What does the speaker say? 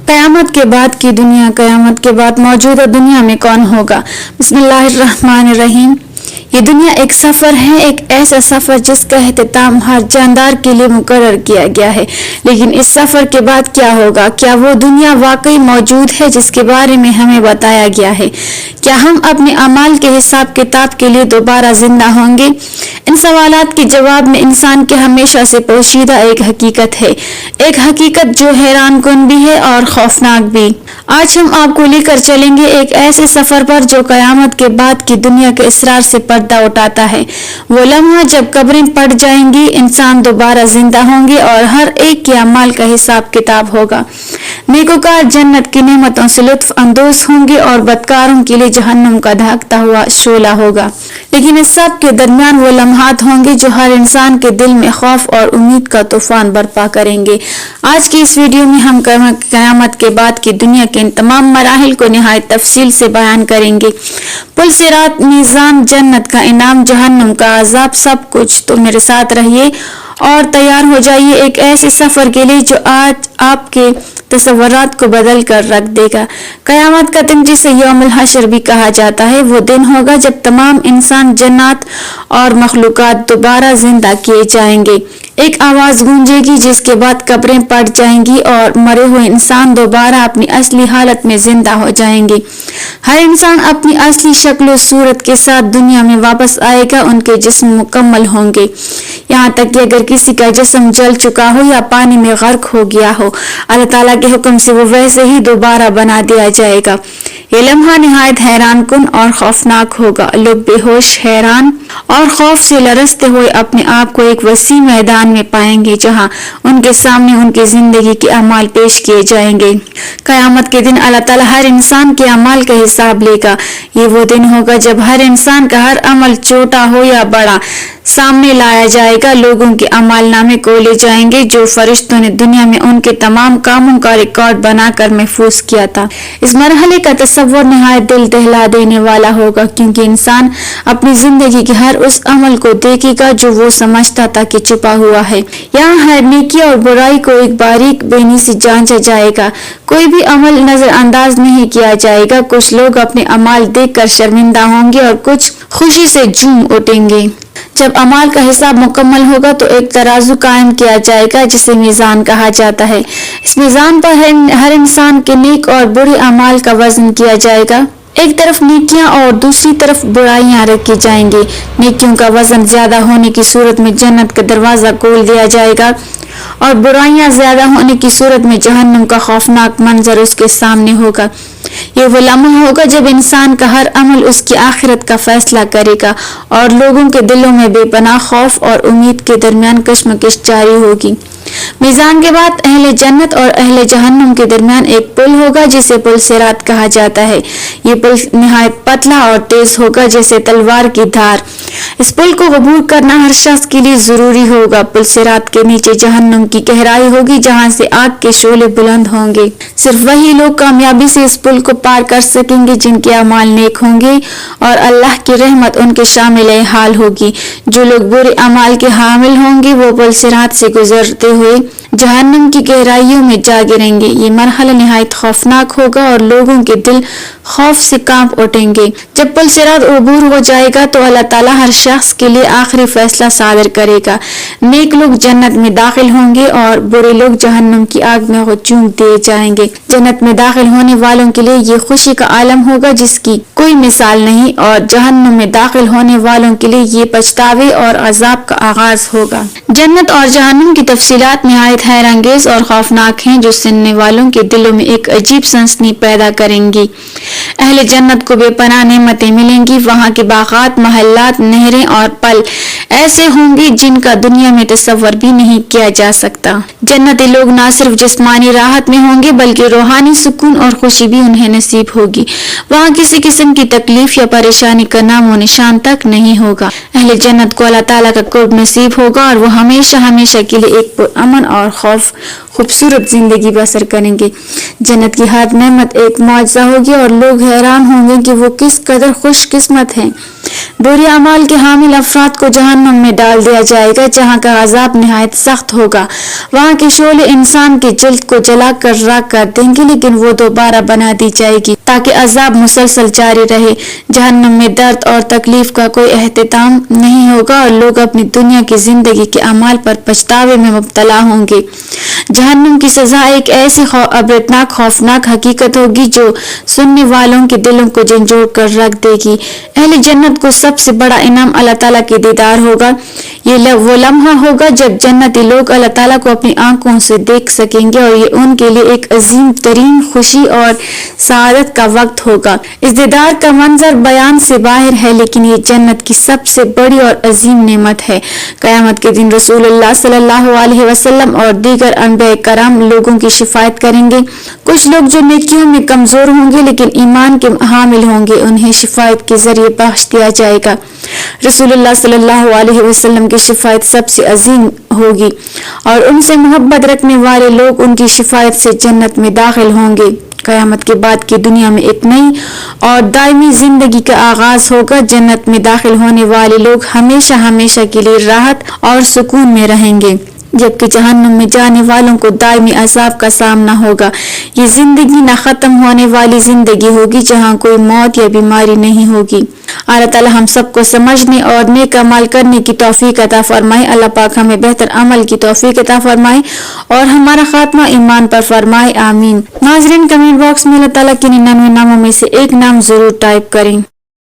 قیامت کے بعد کی دنیا، قیامت کے بعد موجودہ دنیا میں کون ہوگا؟ بسم اللہ الرحمن الرحیم۔ یہ دنیا ایک سفر ہے، ایک ایسا سفر جس کا اہتمام ہر جاندار کے لیے مقرر کیا گیا ہے، لیکن اس سفر کے بعد کیا ہوگا؟ کیا وہ دنیا واقعی موجود ہے جس کے بارے میں ہمیں بتایا گیا ہے؟ کیا ہم اپنے اعمال کے حساب کتاب کے لیے دوبارہ زندہ ہوں گے؟ ان سوالات کے جواب میں انسان کے ہمیشہ سے پوشیدہ ایک حقیقت ہے، ایک حقیقت جو حیران کن بھی ہے اور خوفناک بھی۔ آج ہم آپ کو لے کر چلیں گے ایک ایسے سفر پر جو قیامت کے بعد کی دنیا کے اسرار سے پردہ اٹھاتا ہے۔ وہ لمحہ جب قبریں پڑ جائیں گی، انسان دوبارہ زندہ ہوں گے اور ہر ایک کے اعمال کا حساب کتاب ہوگا۔ نیکوکار جنت کی نعمتوں سے لطف اندوز ہوں گے اور بدکاروں کے لیے جہنم کا دھاکتا ہوا شعلہ ہوگا۔ لیکن اس سب کے درمیان وہ لمحات ہوں گے جو ہر انسان کے دل میں خوف اور امید کا طوفان برپا کریں گے۔ آج کی اس ویڈیو میں ہم قیامت کے بعد کی دنیا کے ان تمام مراحل کو نہایت تفصیل سے بیان کریں گے۔ پل صراط، میزان، جنت کا انعام، جہنم کا عذاب، سب کچھ۔ تو میرے ساتھ رہیے اور تیار ہو جائیے ایک ایسے سفر کے لیے جو آج آپ کے تصورات کو بدل کر رکھ دے گا۔ قیامت کا دن، جسے یوم الحشر بھی کہا جاتا ہے، وہ دن ہوگا جب تمام انسان، جنات اور مخلوقات دوبارہ زندہ کیے جائیں گے۔ ایک آواز گونجے گی جس کے بعد قبریں پڑ جائیں گی اور مرے ہوئے انسان دوبارہ اپنی اصلی حالت میں زندہ ہو جائیں گے۔ ہر انسان اپنی اصلی شکل و صورت کے ساتھ دنیا میں واپس آئے گا، ان کے جسم مکمل ہوں گے، یہاں تک کہ اگر کسی کا جسم جل چکا ہو یا پانی میں غرق ہو گیا ہو، اللہ تعالیٰ کے حکم سے وہ ویسے ہی دوبارہ بنا دیا جائے گا۔ یہ لمحہ نہایت حیران کن اور خوفناک ہوگا۔ لوگ بے ہوش، حیران اور خوف سے لرزتے ہوئے اپنے آپ کو ایک وسیع میدان میں پائیں گے جہاں ان کے سامنے ان کی زندگی کے اعمال پیش کیے جائیں گے۔ قیامت کے دن اللہ تعالیٰ ہر انسان کے اعمال کا حساب لے گا۔ یہ وہ دن ہوگا جب ہر انسان کا ہر عمل، چھوٹا ہو یا بڑا، سامنے لایا جائے گا۔ لوگوں کے اعمال نامے کھولے جائیں گے جو فرشتوں نے دنیا میں ان کے تمام کاموں کا ریکارڈ بنا کر محفوظ کیا تھا۔ اس مرحلے کا تصور نہایت دل دہلا دینے والا ہوگا، کیونکہ انسان اپنی زندگی کے ہر اس عمل کو دیکھے گا جو وہ سمجھتا تھا کہ چھپا ہوا ہے۔ یہاں ہر نیکی اور برائی کو ایک باریک بینی سے جانچا جائے گا، کوئی بھی عمل نظر انداز نہیں کیا جائے گا۔ کچھ لوگ اپنے اعمال دیکھ کر شرمندہ ہوں گے اور کچھ خوشی سے جھوم اٹھیں گے۔ جب اعمال کا حساب مکمل ہوگا تو ایک ترازو قائم کیا جائے گا جسے میزان کہا جاتا ہے۔ اس میزان پر ہر انسان کے نیک اور برے اعمال کا وزن کیا جائے گا۔ ایک طرف نیکیاں اور دوسری طرف برائیاں رکھی جائیں گی۔ نیکیوں کا وزن زیادہ ہونے کی صورت میں جنت کا دروازہ کھول دیا جائے گا اور برائیاں زیادہ ہونے کی صورت میں جہنم کا خوفناک منظر اس کے سامنے ہوگا۔ یہ وہ لمحہ ہوگا جب انسان کا ہر عمل اس کی آخرت کا فیصلہ کرے گا اور لوگوں کے دلوں میں بے پناہ خوف اور امید کے درمیان کشمکش جاری ہوگی۔ میزان کے بعد اہل جنت اور اہل جہنم کے درمیان ایک پل ہوگا جسے پل صراط کہا جاتا ہے۔ یہ پل نہایت پتلا اور تیز ہوگا جیسے تلوار کی دھار۔ اس پل کو عبور کرنا ہر شخص کے لیے ضروری ہوگا۔ پل صراط کے نیچے جہنم کی گہرائی ہوگی جہاں سے آگ کے شعلے بلند ہوں گے۔ صرف وہی لوگ کامیابی سے اس پل کو پار کر سکیں گے جن کے اعمال نیک ہوں گے اور اللہ کی رحمت ان کے شامل حال ہوگی۔ جو لوگ برے اعمال کے حامل ہوں گے وہ پل صراط سے گزرتے ہوئے جہنم کی گہرائیوں میں جا گریں گے۔ یہ مرحلہ نہایت خوفناک ہوگا اور لوگوں کے دل خوف سے کانپ اٹھیں گے۔ جب پل صراط عبور ہو جائے گا تو اللہ تعالیٰ ہر شخص کے لیے آخری فیصلہ صادر کرے گا۔ نیک لوگ جنت میں داخل ہوں گے اور برے لوگ جہنم کی آگ میں ہچوم دیے جائیں گے۔ جنت میں داخل ہونے والوں کے لیے یہ خوشی کا عالم ہوگا جس کی کوئی مثال نہیں، اور جہنم میں داخل ہونے والوں کے لیے یہ پچھتاوے اور عذاب کا آغاز ہوگا۔ جنت اور جہنم کی تفصیلات نہایت حیرت انگیز اور خوفناک ہیں جو سننے والوں کے دلوں میں ایک عجیب سنسنی پیدا کریں گی۔ اہل جنت کو بے پناہ نعمتیں ملیں گی۔ وہاں کے باغات، محلات، نہریں اور پل ایسے ہوں گے جن کا دنیا میں تصور بھی نہیں کیا جا سکتا۔ جنتی لوگ نہ صرف جسمانی راحت میں ہوں گے بلکہ روحانی سکون اور خوشی بھی انہیں نصیب ہوگی۔ وہاں کسی قسم کی تکلیف یا پریشانی کا نام و نشان تک نہیں ہوگا۔ اہل جنت کو اللہ تعالیٰ کا قرب نصیب ہوگا اور وہ ہمیشہ ہمیشہ کے لیے ایک پرامن اور خوبصورت زندگی بسر کریں گے۔ جنت کی ہر نعمت ایک معجزہ ہوگی اور لوگ حیران ہوں گے کہ وہ کس قدر خوش قسمت ہیں۔ بری اعمال کے حامل افراد کو جہنم میں ڈال دیا جائے گا، جہاں کا عذاب نہایت سخت ہوگا۔ وہاں کے شعلے انسان کے جلد کو جلا کر راکھ کر دیں گے، لیکن وہ دوبارہ بنا دی جائے گی تاکہ عذاب مسلسل جاری رہے۔ جہنم میں درد اور تکلیف کا کوئی اختتام نہیں ہوگا اور لوگ اپنی دنیا کی زندگی کے اعمال پر پچھتاوے میں مبتلا ہوں گے۔ جہنم کی سزا ایک ایسی عبرتناک خوفناک حقیقت ہوگی جو سننے والوں کے دلوں کو جھنجھوڑ کر رکھ دے گی۔ اہل جنت کو سب سے بڑا انعام اللہ تعالیٰ کے دیدار ہوگا۔ یہ وہ لمحہ ہوگا جب جنتی لوگ اللہ تعالیٰ کو اپنی آنکھوں سے دیکھ سکیں گے اور یہ ان کے لیے ایک عظیم ترین خوشی اور سعادت کا وقت ہوگا۔ اس دیدار کا منظر بیان سے باہر ہے، لیکن یہ جنت کی سب سے بڑی اور عظیم نعمت ہے۔ قیامت کے دن رسول اللہ صلی اللہ علیہ وسلم اور دیگر انبیاء کرام لوگوں کی شفاعت کریں گے۔ کچھ لوگ جو نیکیوں میں کمزور ہوں گے لیکن ایمان کے حامل ہوں گے، انہیں شفاعت کے ذریعے بخش دیا جائے گا۔ رسول اللہ صلی اللہ علیہ وسلم کی شفاعت سب سے عظیم ہوگی اور ان سے محبت رکھنے والے لوگ ان کی شفاعت سے جنت میں داخل ہوں گے۔ قیامت کے بعد کی دنیا میں ایک نئی اور دائمی زندگی کا آغاز ہوگا۔ جنت میں داخل ہونے والے لوگ ہمیشہ ہمیشہ کے لیے راحت اور سکون میں رہیں گے، جبکہ جہنم میں جانے والوں کو دائمی عذاب کا سامنا ہوگا۔ یہ زندگی نہ ختم ہونے والی زندگی ہوگی جہاں کوئی موت یا بیماری نہیں ہوگی۔ اللہ تعالی ہم سب کو سمجھنے اور نیک عمل کرنے کی توفیق عطا فرمائے۔ اللہ پاک ہمیں بہتر عمل کی توفیق عطا فرمائے اور ہمارا خاتمہ ایمان پر فرمائے، آمین۔ ناظرین، کمنٹ باکس میں اللہ تعالیٰ کے 99 ناموں میں سے ایک نام ضرور ٹائپ کریں۔